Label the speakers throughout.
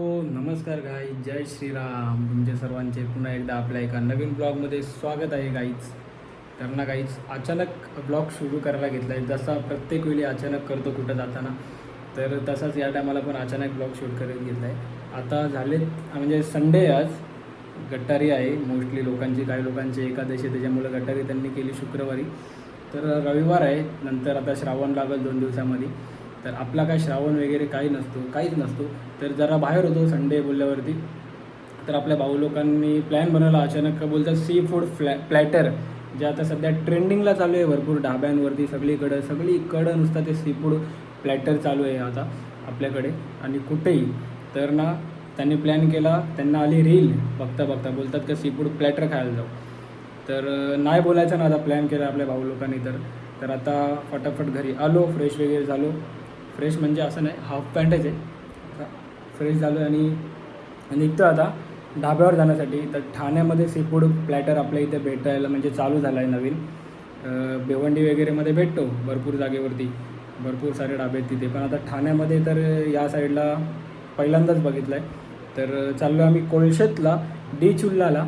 Speaker 1: हो नमस्कार गाईज, जय श्रीराम. तुमचे सर्वांचे पुन्हा एकदा आपल्या एका नवीन ब्लॉगमध्ये स्वागत आहे गाईज. तर ना गाईज, अचानक ब्लॉग सुरू करायला घेतला आहे. जसा प्रत्येक वेळी अचानक करतो कुठं जाताना, तर तसाच या टायमाला पण अचानक ब्लॉग शूट करत घेतला आहे. आता झालेत म्हणजे संडे, आज गटारी आहे मोस्टली लोकांची, काही लोकांची एकादशी, त्याच्यामुळे गटारी त्यांनी केली शुक्रवारी. तर रविवार आहे, नंतर आता श्रावण लागेल 2 दिवसामध्ये. तर आपला काय श्रावण वगैरे काहीच नसतो. तर जरा बाहेर होतो संडे बोलल्यावरती. तर आपल्या भाऊ लोकांनी प्लॅन बनवला अचानक, बोलतात सी फूड प्लॅटर, जे आता सध्या ट्रेंडिंगला चालू आहे भरपूर ढाब्यांवरती. सगळीकडं नुसतं ते सी फूड प्लॅटर चालू आहे आता आपल्याकडे आणि कुठेही. तर ना त्यांनी प्लॅन केला, त्यांना आली रील बघता बघता, बोलतात का सी फूड प्लॅटर खायला जाऊ. तर नाही बोलायचं ना, आता प्लॅन केला आपल्या भाऊ लोकांनी. तर आता फटाफट घरी आलो, फ्रेश वगैरे झालो. फ्रेश म्हणजे असं नाही, हाफ पॅन्टच आहे. फ्रेश झालो आणि निघतो आता ढाब्यावर जाण्यासाठी. तर ठाण्यामध्ये सी फूड प्लॅटर आपल्या इथे भेटायला म्हणजे चालू झाला आहे नवीन. भिवंडी वगैरेमध्ये भेटतो भरपूर जागेवरती, भरपूर सारे ढाबे आहेत तिथे. पण आता ठाण्यामध्ये तर या साईडला पहिल्यांदाच बघितलं आहे. तर चाललो आम्ही कोळशेतला डी चुल्लाला.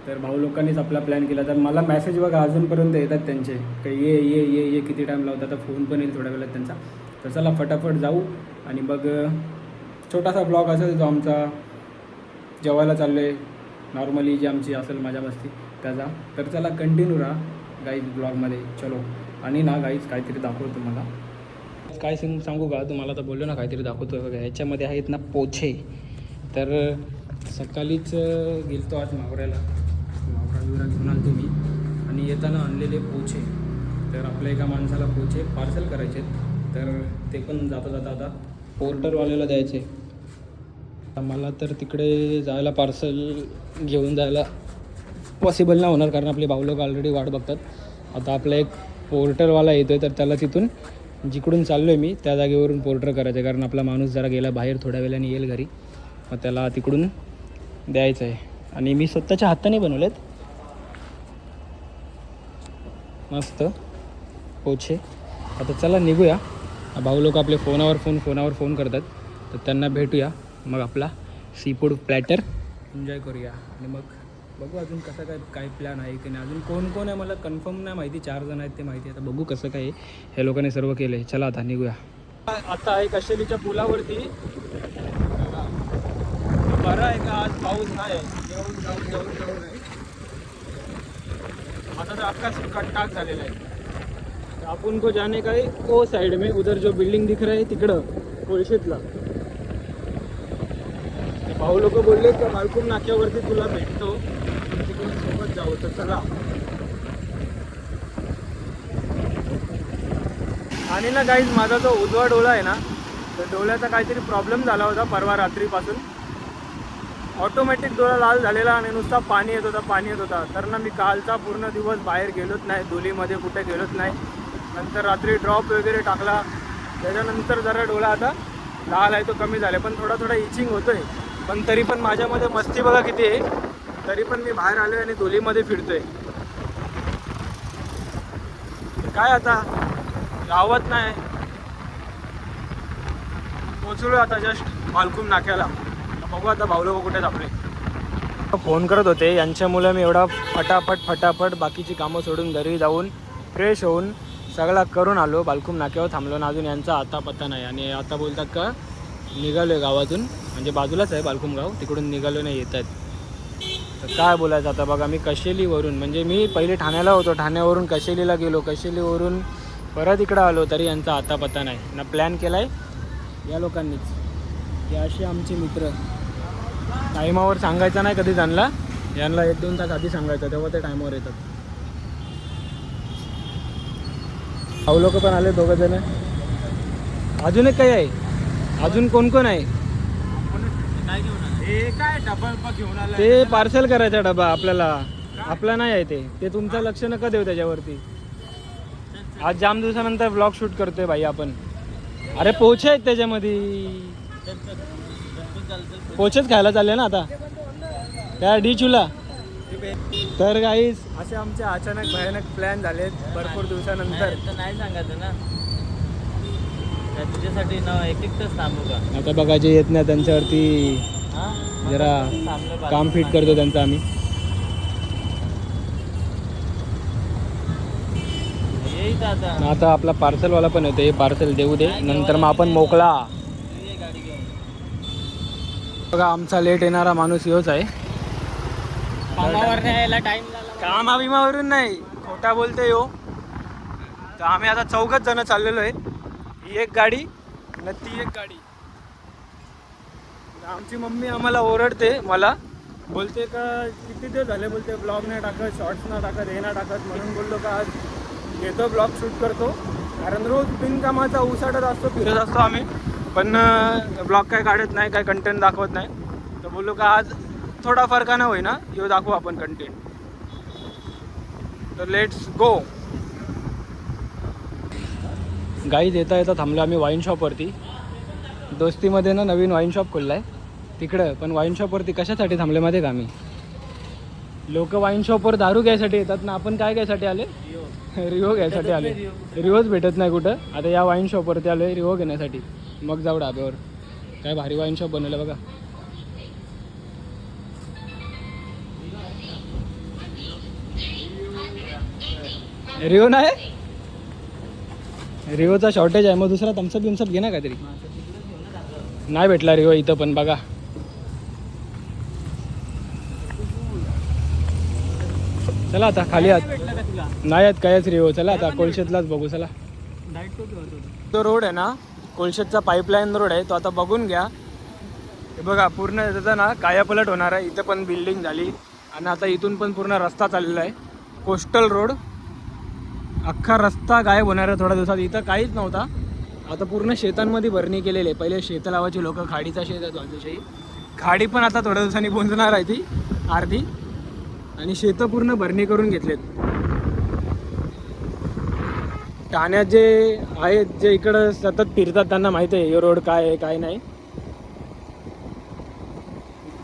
Speaker 1: तर भाऊ लोकांनीच आपला प्लॅन केला. तर मला मेसेज बघा अजूनपर्यंत येतात त्यांचे, काही ये किती टाईम लावतात. आता फोन पण येईल थोड्या वेळात त्यांचा. तर चला फटाफट जाऊ आणि मग छोटासा ब्लॉग असेल जो आमचा जेवायला चाललो आहे नॉर्मली, जी आमची असेल मजा मस्ती त्याचा. तर चला कंटिन्यू राहा गाईज ब्लॉगमध्ये. चलो. आणि ना गाईज काहीतरी दाखवतो तुम्हाला. काय सांगू का तुम्हाला, तर बोललो ना काहीतरी दाखवतो बघा. ह्याच्यामध्ये आहेत ना पोछे. तर सकाळीच गेलतो आज मावरा घेऊन आलो मी, आणि येताना आणलेले पोछे. तर आपल्या एका माणसाला पोछे पार्सल करायचे, तर ते पण जाता आता पोर्टरवाल्याला द्यायचे. मला तर तिकडे जायला, पार्सल घेऊन जायला पॉसिबल नाही होणार, कारण आपले भाऊ लोक ऑलरेडी वाट बघतात. आता आपला एक पोर्टरवाला येतो आहे, तर त्याला तिथून जिकडून चाललो आहे मी त्या जागेवरून पोर्टर करायचं आहे, कारण आपला माणूस जरा गेला बाहेर, थोड्या वेळाने येईल घरी. मग त्याला तिकडून द्यायचं आहे. आणि मी स्वतःच्या हाताने बनवलेत मस्त पोछे. आता चला निघूया. भाऊ लोक आपले फोनावर फोन करतात, तर त्यांना भेटूया. मग आपला सी फूड प्लॅटर एन्जॉय करूया. आणि मग बघू अजून कसं काय प्लॅन आहे की नाही. अजून कोण आहे मला कन्फर्म नाही माहिती. 4 जण आहेत ते माहिती. आता बघू कसं काय हे लोकांनी सर्व केलं आहे. चला आता निघूया. आता आहे कशेलीच्या पुलावरती. बरं आहे का आज पाऊस नाही, जाऊन आहे. आता तर अख्खा कट्टाक झालेला आहे. अपन को जाने का है वो साइड में, उधर जो बिल्डिंग दिख रहा है तिकडं कोळशेतला. भाऊ लोक बोलले की मालकुम नाक्यावरती तुला भेटतो, तिकडून सोबत जाऊ. तर चला. आणि ना गाईज, माझा जो उजवा डोळा आहे ना, तर डोळ्याचा काहीतरी प्रॉब्लेम झाला होता परवा रात्रीपासून. ऑटोमॅटिक डोळा लाल झालेला आणि नुसता पाणी येत होता. तर ना मी कालचा पूर्ण दिवस बाहेर गेलोच नाही, धुलीमध्ये कुठे गेलोच नाही. नंतर रात्री ड्रॉप वगैरे टाकला, त्याच्यानंतर जरा डोळा आता लाल आहे तो कमी झाला. पण थोडा इचिंग होतो आहे. पण तरी पण माझ्यामध्ये मस्ती बघा किती आहे. तरी पण मी बाहेर आलो आणि धुलीमध्ये फिरतोय. काय आता गावात नाही, पोचलो आता जस्ट मालकुम नाक्याला. बघू आता भाऊ लोक कुठे आपले. फोन करत होते, यांच्यामुळे मी एवढा फटाफट बाकीची कामं सोडून घरी जाऊन फ्रेश होऊन सगळा करून आलो. बालकुम नाक्यावर थांबलो ना, अजून यांचा आता पत्ता नाही. आणि आता बोलतात का निघालो आहे गावातून, म्हणजे बाजूलाच आहे बालकुम गाव, तिकडून निघालो नाही येत आहेत. तर काय बोलायचं आता बघा. मी कशेलीवरून, म्हणजे मी पहिले ठाण्याला होतो, ठाण्यावरून कशेलीला गेलो, कशेलीवरून परत इकडं आलो, तरी यांचा आता पत्ता नाही ना. प्लॅन केला आहे या लोकांनीच. हे असे आमचे मित्र. टायमावर सांगायचा नाही कधी त्यांना, यांना 1-2 तास आधी सांगायचं, तेव्हा ते टायमावर येतात. भाऊ लोक पण आले 2 जण. अजून एक काही आहे, अजून कोण आहे.
Speaker 2: काय डबा घेऊन आला
Speaker 1: ते पार्सल करायचा डबा आपल्याला, आपला नाही आहे ते तुमचं लक्ष नका देऊ त्याच्यावरती. आज जाम दिवसानंतर ब्लॉग शूट करतोय भाई आपण. अरे पोछे आहेत त्याच्यामध्ये, पोछेच खायला चालले ना आता त्या डी चुला. तर गाईस असे आमचे अचानक भयानक प्लॅन झालेत भरपूर दिवसानंतर.
Speaker 2: नाही सांगायचं ना. तुझ्यासाठी ना एक तास थांबू का?
Speaker 1: आता बघा जे येत नाही त्यांच्यावरती
Speaker 2: हा
Speaker 1: जरा काम फिट करतो त्यांचं आम्ही.
Speaker 2: येईल आता.
Speaker 1: आता आपला पार्सलवाला पण येतो, हे पार्सल देऊ दे नंतर मग आपण मोकळा.
Speaker 2: ये गाडी घेऊन.
Speaker 1: बघा आमचा लेट येणारा माणूस योच आहे.
Speaker 2: कामावर यायला टाइम झाला.
Speaker 1: कामा बिमावरून नाही, खोटा बोलते यो. तर आम्ही आता 4 जण चाललेलो आहे. ही एक गाडी आणि ती एक गाडी. आमची मम्मी आम्हाला ओरडते, मला बोलते का किती दिवस झाले बोलते ब्लॉग नाही टाकत, शॉर्ट्स नाही टाकत, हे नाही टाकत. म्हणून बोललो का आज घेतो ब्लॉग शूट करतो. कारण रोज बिनकामाचा उसाटत असतो, फिरत असतो आम्ही, पण ब्लॉग काय काढत नाही, काय कंटेंट दाखवत नाही. तर बोललो का आज थोडा फरकानं होईना यो दाखवू आपण कंटेंट. तर लेट्स गो. गाईज येता येता थांबलो आम्ही वाईन शॉपवरती. दोस्तीमध्ये ना नवीन वाईन शॉप खोलला आहे तिकडं. पण वाईन शॉपवरती कशासाठी थांबले माहिती आहे का आम्ही? लोक वाईन शॉपवर दारू घ्यायसाठी येतात ना, आपण काय घ्यायसाठी आले? रिओ घ्यायसाठी आले. रिओच भेटत नाही कुठं. आता या वाईन शॉपवरती आलो आहे रिओ घेण्यासाठी. मग जाऊ डाब्यावर. काय भारी वाईन शॉप बनवलं बघा. रिओ नाही, रिओचा शॉर्टेज आहे. मग दुसरा थम्सअप बिम्सअप घे ना काहीतरी. नाही भेटला रिओ इथं पण बघा. चला आता खाली आत नाही आहेत कायच रिओ. चला आता कोळशेतलाच बघू. चला तो रोड आहे ना, कोळशेतचा पाईपलाईन रोड आहे तो. आता बघून घ्या. हे बघा पूर्ण त्याचा ना कायापलट होणार आहे. इथं पण बिल्डिंग झाली आणि आता इथून पण पूर्ण रस्ता चाललेला आहे. कोस्टल रोड अख्खा रस्ता गायब होणार आहे थोड्या दिवसात. इथं काहीच नव्हता, आता पूर्ण शेतांमध्ये भरणी केलेली आहे. पहिले शेतं लावायची लोक, खाडीचा शेत आहे बाजूशाही. खाडी पण आता थोड्या दिवसांनी बुंजणार आहे ती अर्धी. आणि शेतं पूर्ण भरणी करून घेतलेत. ठाण्यात जे आहेत, जे इकडं सतत फिरतात त्यांना माहिती आहे हे रोड काय आहे काय नाही.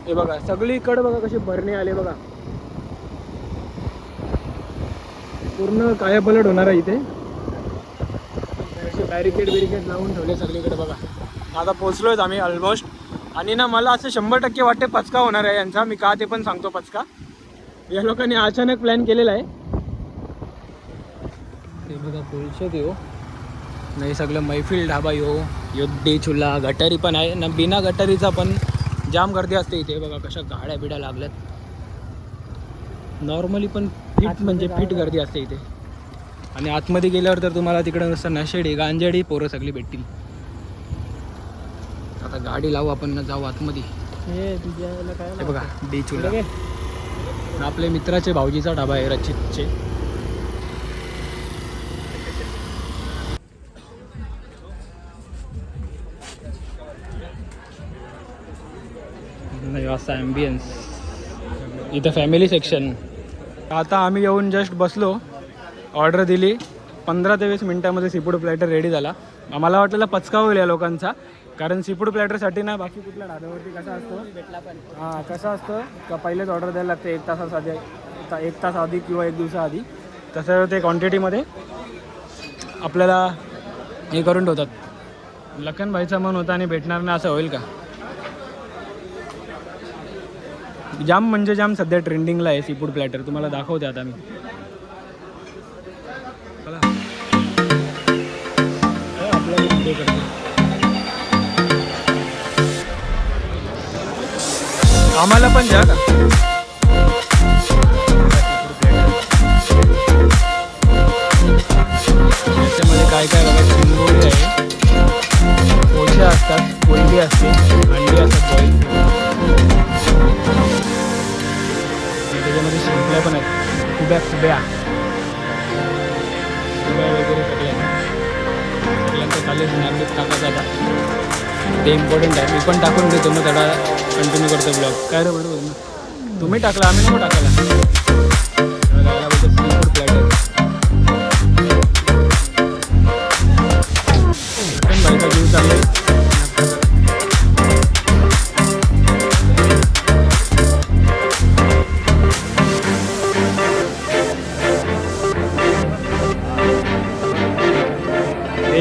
Speaker 1: हे बघा सगळीकडे बघा कशी भरणी आली बघा. पूर्ण कायापलट होणार आहे इथे. बॅरिकेड लावून ठेवले सगळीकडे बघा. आता पोचलोय आम्ही ऑलमोस्ट. आणि ना मला असं 100% वाटते पचका होणार आहे यांचा. मी का ते पण सांगतो. पचका या लोकांनी अचानक प्लॅन केलेला आहे. ते बघा कोळशेत येऊ नाही सगळं मैफिल ढाबा यो डे चुल्हा. गटारी पण आहे ना, बिना गटारीचा पण जाम गर्दी असते इथे. बघा कशा गाड्या बिड्या लागल्यात. नॉर्मली पण फिट म्हणजे फिट गर्दी असते इथे. आणि आतमध्ये गेल्यावर तर तुम्हाला तिकडे नुसतं नशेडी गांजेडी पोरं सगळी भेटतील. आता गाडी लावू आपण ना, जाऊ आतमध्ये. हे बघा डी चुल्हा. आपल्या मित्राचे भाऊजीचा ढाबा आहे रचितचे. असा ॲम्बियन्स इथं फॅमिली सेक्शन. आता आम्ही येऊन जस्ट बसलो. ऑर्डर दिली 15 ते 20 मिनटामध्ये सीफूड प्लॅटर रेडी झाला. आम्हाला वाटलेला पचका होईल या लोकांचा, कारण सीफूड प्लॅटरसाठी ना बाकी कुठल्या ढाब्यावरती कसं असतं, हां कसं असतं का पहिलेच ऑर्डर द्यायला लागते 1 तासाआधी, 1 तास आधी किंवा 1 दिवसाआधी. तसं ते क्वांटिटीमध्ये आपल्याला हे करून ठेवतात. लखनभाईचा मन होता आणि भेटणार नाही असं होईल का? जाम म्हणजे जाम सध्या ट्रेंडिंगला आहे सीफूड प्लॅटर. तुम्हाला दाखवते आता मी. आपल्याला व्हिडिओ करते. आम्हाला पण द्या का? त्याच्यामध्ये काय काय बघा, चिंबोरी आहे, पोळ्या असतात, कोळंबी असते, अंडी असतात बॉईल. त्याच्यामध्ये शिंपल्या पण आहेत, फुब्या वगैरे सगळ्या सगळ्यांचं चालेल. स्नॅपच टाकायचं आता, ते इम्पॉर्टंट आहे. मी पण टाकून देतो मग थोडा कंटिन्यू करतो ब्लॉग. काय रे बरोबर ना, तुम्ही टाकला आम्ही नको टाकायला. याबद्दल सीफूड प्लॅटर बाईचा जीव चालला आहे.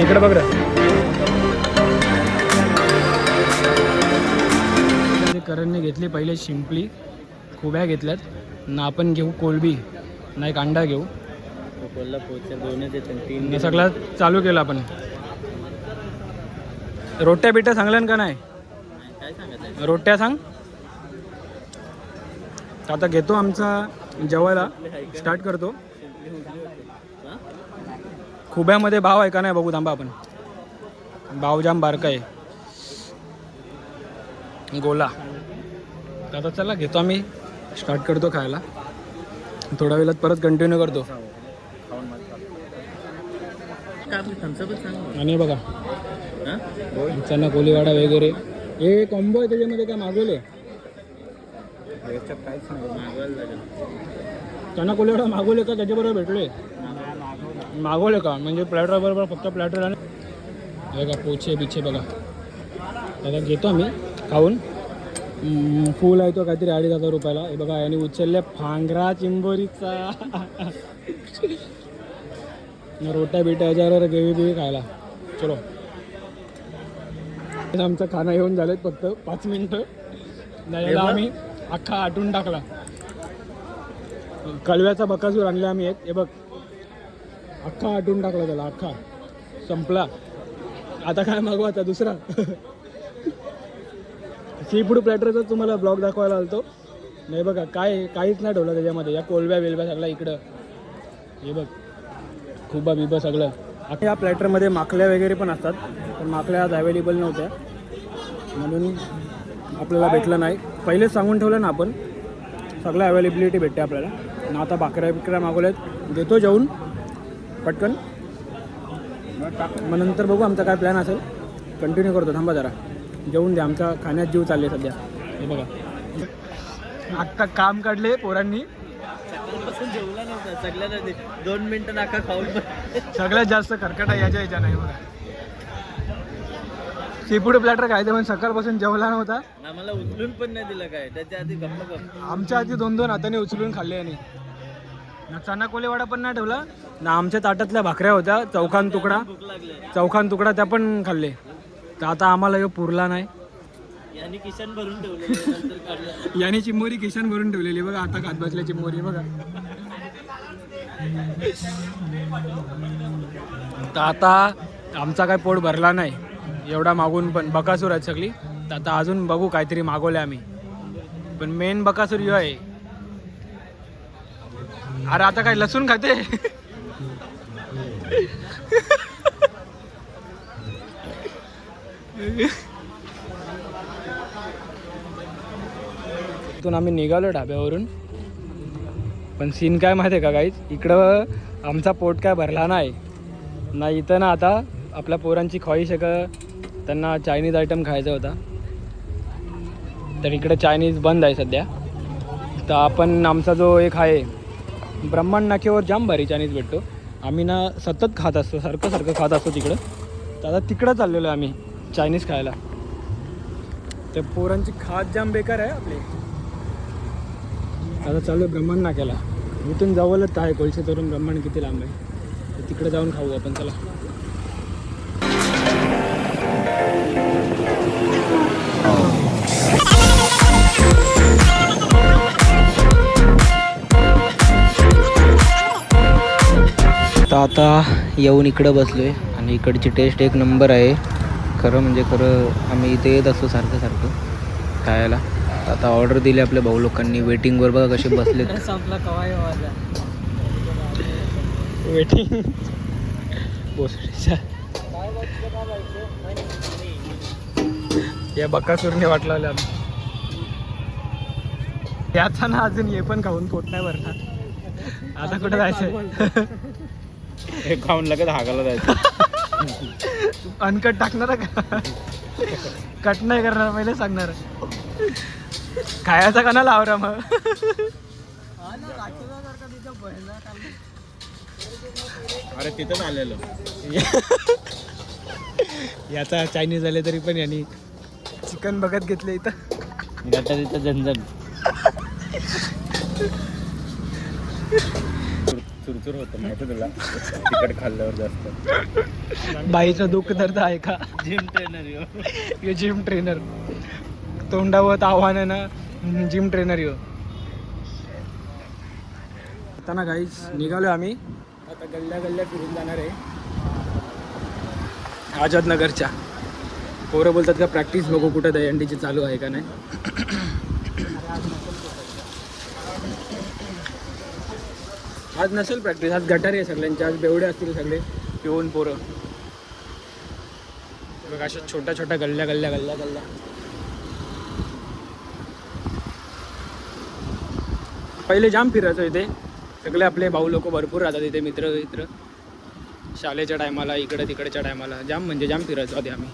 Speaker 1: इकडे बघ रे. सरांनी घेतली पहिले शिंपली, खुब्या घेतल्यात ना, आपण घेऊ कोलबी ना एक अंडा घेऊ.
Speaker 2: कोल्हापूरच्या दोनच येतात, तीन
Speaker 1: हे सगळं चालू केलं आपण. रोट्या बिट्या सांगल्यान का नाही?
Speaker 2: काय सांगत
Speaker 1: रोट्या सांग. तर आता घेतो आमचा जेवायला स्टार्ट करतो. खुब्यामध्ये भाव आहे का नाही बघू थांबा आपण. भाव जाम बारका आहे गोला. तर आता चला घेतो आम्ही, स्टार्ट करतो खायला. थोड्या वेळात परत कंटिन्यू करतो. आणि बघा चना कोलीवाडा वगैरे हे कॉम्बो आहे, त्याच्यामध्ये काय मागवले? चना कोलीवाडा मागवले का त्याच्याबरोबर भेटले? मागवले का? म्हणजे प्लॅटर बरोबर फक्त प्लॅटर आणि बघा पोछे बिछे बघा. आता घेतो आम्ही खाऊन. फुल आहे तो काहीतरी 2,500 रुपयाला. हे बघा यांनी उचलले फांगरा चिंबोरीचा. रोट्या बिट्या याच्यावर ग्रेव्ही बिवी खायला. चलो आमचं खाणं येऊन झालेत फक्त 5 मिनटं. याला आम्ही अख्खा आटून टाकला. कळव्याचा बकासूर आणले आम्ही एक. हे बघ अख्खा आटून टाकला त्याला, अख्खा संपला. आता काय मागू आता दुसरा. सी फूड प्लॅटरचा तुम्हाला ब्लॉग दाखवायला आलतो. नाही बघा काहीच नाही ठेवलं त्याच्यामध्ये. या कोलब्या बिलब्या सगळं इकडं. हे बघ खुबा बिबा सगळं. या प्लॅटरमध्ये माकल्या वगैरे पण असतात, पण माकल्या आज अवेलेबल नव्हत्या म्हणून आपल्याला भेटलं नाही. पहिलेच सांगून ठेवलं ना आपण, सगळं अवेलेबिलिटी भेटते आपल्याला. ना आता भाकऱ्या मागवल्यात, देतो जेवून पटकन. मग नंतर बघू आमचा काय प्लॅन असेल, कंटिन्यू करतो. थांबा जरा जेवून द्या, आमच्या खाण्यात जीव चालले सध्या. हे बघा आत्ता काम काढले पोरांनी.
Speaker 2: सकाळपासून जेवला नव्हता सगळ्यांना 2 मिनिटं नाका खाऊन.
Speaker 1: सगळ्यात जास्त खरकटा याच्या नाही बघा. सीफूड प्लॅटर खायचं पण सकाळपासून जेवला नव्हता.
Speaker 2: आम्हाला उचलून पण नाही दिलं काय, त्याच्या आधी गप्पा
Speaker 1: आमच्या आधी 2-2 हाताने उचलून खाल्ले. आणि ना चना कोलेवाडा पण नाही ठेवला ना. आमच्या ताटातल्या भाकऱ्या होत्या चौखान तुकडा त्या पण खाल्ले. तर आता आम्हाला हे पुरला नाही.
Speaker 2: यांनी किशन भरून ठेवले.
Speaker 1: याने चिंबोरी किशन भरून ठेवलेली बघा. आता खात बसल्या चिंबोरी बघा. तर आता आमचा काय पोट भरला नाही एवढा मागून पण. बकासूर आहेत सगळी. तर आता अजून बघू काहीतरी मागवले आम्ही, पण मेन बकासूर यो आहे. अरे आता काय लसूण खाते. इथून आम्ही निघालो ढाब्यावरून, पण सीन काय माहिती आहे का गाईज, इकडं आमचा पोट काय भरला नाही ना. इथं ना आता आपल्या पोरांची ख्वाहिश आहे का त्यांना चायनीज आयटम खायचा होता, तर इकडे चायनीज बंद आहे सध्या. तर आपण आमचा जो एक आहे ब्रह्मांड नाक्यावर जाम भारी चायनीज भेटतो. आम्ही ना सतत खात असतो, सारखं खात असतो तिकडं. तर आता तिकडं चाललेलो आहे आम्ही चायनीज खायला. तर पोरांची खात जाम बेकार आहे आपली. आता चालू आहे ब्रह्मांड नाक्याला. इथून जवळच आहे कोळशे तरून ब्रह्मांड किती लांब आहे. तर तिकडे जाऊन खाऊ आपण. चला तर आता येऊन इकडं बसलो आहे आणि इकडची टेस्ट एक नंबर आहे. खरं म्हणजे खरं आम्ही इथे येत असतो सारखं खायला. आता ऑर्डर दिली आपल्या भाऊ लोकांनी. वेटिंगवर बघा कसे बसले. वेटिंग बोसडीचा या बकासूरने वाटला याचा ना. अजून हे पण खाऊन पोट नाही भरणार. आता कुठं जायचंय?
Speaker 2: हे खाऊन लगेच हागायला जायचं.
Speaker 1: अनकट टाकणार का? कट नाही करणार, पहिले सांगणार. खायचा का ना लावरा मग.
Speaker 2: अरे तिथंच आलेलो.
Speaker 1: याचा चायनीज झाले तरी पण यांनी चिकन बघत घेतले इथं.
Speaker 2: गटा तिथं झंझट. चुरचुर होतं माहिती तुला तिकट खाल्ल्यावर जास्त.
Speaker 1: बाईचं दुःख दर्द आहे का?
Speaker 2: Gym trainer
Speaker 1: gym trainer. तोंडावत आव्हानानं जिम ट्रेनर यो. आता ना काहीच निघालो आम्ही. आता गल्ल्या गल्ल्या फिरून जाणार आहे आझाद नगरच्या. पोरं बोलतात का प्रॅक्टिस बघू कुठं दहीहंडीची चालू आहे का नाही. आज नसेल प्रॅक्टिस, आज गटारी आहे सगळ्यांचे. आज बेवडे असतील सगळे पिऊन पोरं. बघ अशा छोट्या छोट्या गल्ल्या गल्ल्या गल्ल्या गल्ल्या. पहिले जाम फिरायचो इथे. सगळे आपले भाऊ लोक भरपूर राहतात इथे, मित्र मित्र. शाळेच्या टायमाला इकडे तिकडच्या टायमाला जाम म्हणजे जाम फिरायचो आधी आम्ही.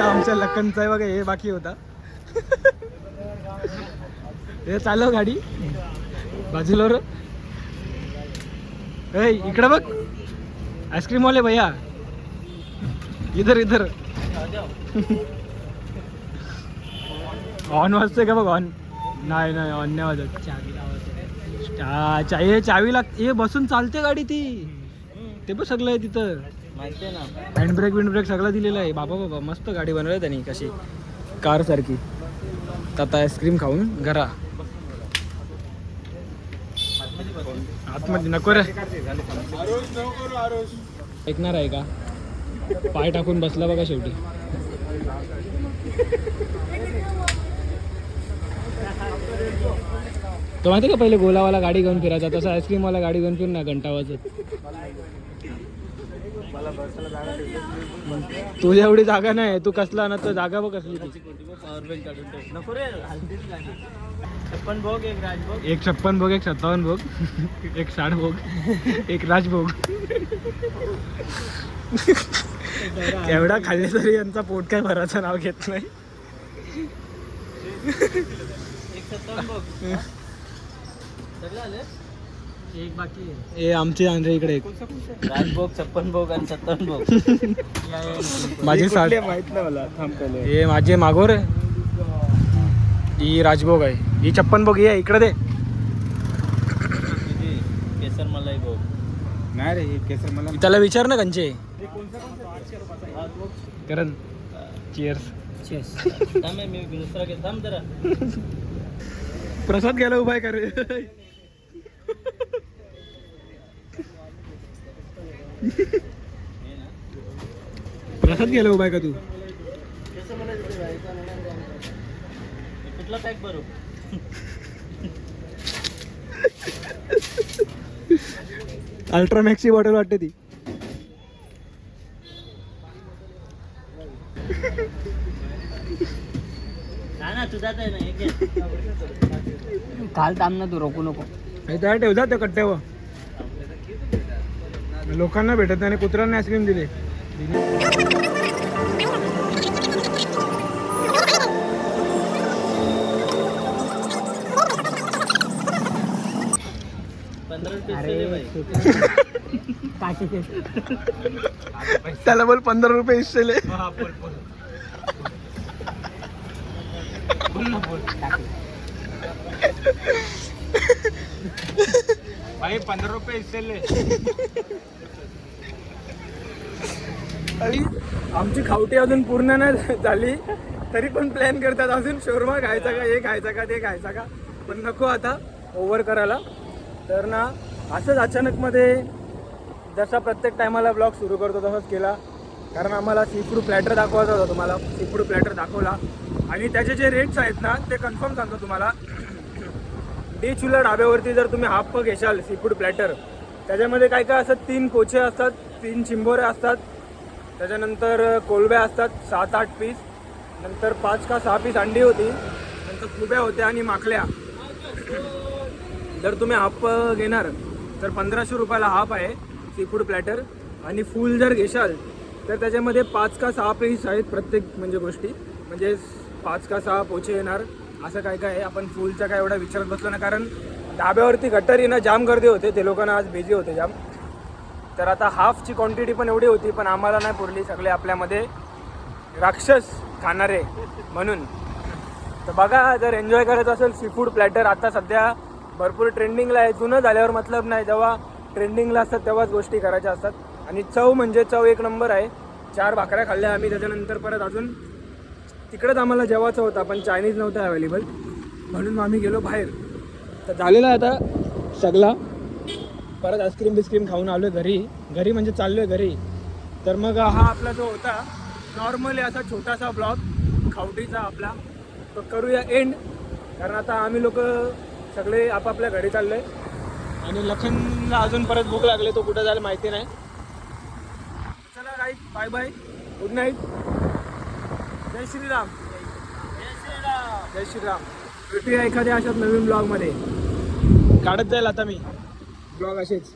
Speaker 1: आमच्या लखनचा आहे बघा, हे बाकी होता. हे चालव गाडी बाजूला. इकडे बघ आईस्क्रीम वाले भैया, इधर इधर. ऑन वाजतोय का बघ. ऑन नाही नाही, ऑन नाही वाजत. चावी लागते. हे बसून चालते गाडी ती. ते पण सगळं आहे तिथं
Speaker 2: माहिती ना.
Speaker 1: हँड ब्रेक विंड ब्रेक सगळं दिलेलं आहे. बाबा बाबा मस्त गाडी बनवली त्यांनी, कशी कार सारखी. आता आईस्क्रीम खाऊन घरा. आतमध्ये नको रे. ऐकणार आहे का. पाय टाकून बसला बघा शेवटी. तो माहिती का पहिले गोलावाला गाडी घेऊन फिरायचा, तसं आईस्क्रीमवाला गाडी घेऊन फिर ना घंटा वाजत. तुझ्या एवढी जागा नाही, तू कसला ना तर जागा बघ कसली ती.
Speaker 2: नको रे, हलतीच गाडी. 56 भोग, एक राजभोग.
Speaker 1: एक 56 भोग, एक 57 भोग, एक 60 भोग, एक राजभोग. एवढा खाल्ले तरी यांचा पोट काय भराचं नाव घेत नाही.
Speaker 2: एक 57 भोग. सगळं आले. एक बाकी आहे.
Speaker 1: हे आमचे आंध्र इकडे एक
Speaker 2: राजभोग, 56 भोग आणि 57 भोग.
Speaker 1: माझे 60
Speaker 2: माहित नाही मला. थांबले.
Speaker 1: हे माझे मागोर आहे. ही राजभोग आहे, ही 56 भोग. ही आहे इकडे दे.
Speaker 2: केसर मलाई भोग नाही रे, हे केसर मलाई.
Speaker 1: त्याला विचार ना कंचे. करण चिअर्स.
Speaker 2: थांब मी दुसरा घे. थांब जरा.
Speaker 1: प्रसाद घ्यायला उभा आहे का रे. प्रसाद घ्यायला उभा आहे का तू.
Speaker 2: कुठला पॅक भरू.
Speaker 1: अल्ट्रामॅक्सची बॉटल वाटते ती.
Speaker 2: ना तुझा आहे ना. एक काल थांब ना तू, रोकू नको.
Speaker 1: त्या ठेव जा त्या कट्ट्यावर. लोकांना भेटत नाही, कुत्र्यांना आईस्क्रीम दिले.
Speaker 2: 15 रुपये.
Speaker 1: त्याला बोल 15 रुपये हिस्सेले. भाई 15 रुपये हिस्सेले. आमची खावटी अजून पूर्ण नाही झाली तरी पण प्लॅन करतात अजून शोरमा खायचा का, हे खायचा का, ते खायचा का. पण नको आता ओव्हर करायला. तर ना असंच अचानकमध्ये जसा प्रत्येक टायमाला ब्लॉग सुरू करतो तसंच केला. कारण आम्हाला सी फूड प्लॅटर दाखवायचा होता तुम्हाला. सी फूड प्लॅटर दाखवला आणि त्याचे जे रेट्स आहेत ना ते कन्फर्म सांगतो तुम्हाला. डी चुला ढाब्यावरती जर तुम्ही हाफ घेशाल सी फूड प्लॅटर, त्याच्यामध्ये काय काय असतात, 3 कोचे असतात, 3 चिंबोऱ्या असतात, त्याच्यानंतर कोलब्या असतात 7-8 पीस, नंतर 5 का 6 पीस अंडी होती, नंतर खुब्या होत्या आणि माखल्या. जर तुम्ही हाफ घेणार तर 1500 रुपयाला हाफ आहे सी फूड प्लॅटर. आणि फुल जर घेशाल तर त्याच्यामध्ये 5 का 6 पीस आहेत प्रत्येक म्हणजे गोष्टी, म्हणजे 5 का 6 पोचे येणार असं काय काय आहे. आपण फुलचा काय एवढा विचारत बसलो ना, कारण धाब्यावरती गटारी ना जाम गर्दी होते, ते लोकांना आज बिझी होते जाम. तर आता हाफची क्वांटिटी पण एवढी होती, पण आम्हाला नाही पुरली, सगळे आपल्यामध्ये राक्षस खाणारे म्हणून. तर बघा, जर एन्जॉय करायचं असेल सी फूड प्लॅटर आता सध्या भरपूर ट्रेंडिंगला आहे. जुनं झाल्यावर मतलब नाही, जेव्हा ट्रेंडिंगला असतात तेव्हाच गोष्टी करायच्या असतात. आणि चव म्हणजे चव एक नंबर आहे. 4 भाकऱ्या खाल्ल्या आम्ही, त्याच्यानंतर परत अजून तिकडंच आम्हाला जेवायचं होतं, पण चायनीज नव्हतं अवेलेबल, म्हणून मग आम्ही गेलो बाहेर. तर झालेला आहे आता सगळा, परत आईस्क्रीम बिस्क्रीम खाऊन आलो घरी म्हणजे चाललो आहे घरी. तर मग हा आपला जो होता नॉर्मली असा छोटासा ब्लॉग खावटीचा आपला, तो करूया एंड, कारण आता आम्ही लोक सगळे आपापल्या घरी चाललो आहे. आणि लखनला अजून परत भूक लागले, तो कुठं जायला माहिती नाही. चला गाईस, बाय बाय, गुड नाईट, जय श्रीराम. जय श्रीराम. भेटूया एखाद्या अशाच नवीन ब्लॉगमध्ये. काढत जाईल आता मी ब्लॉग असेच.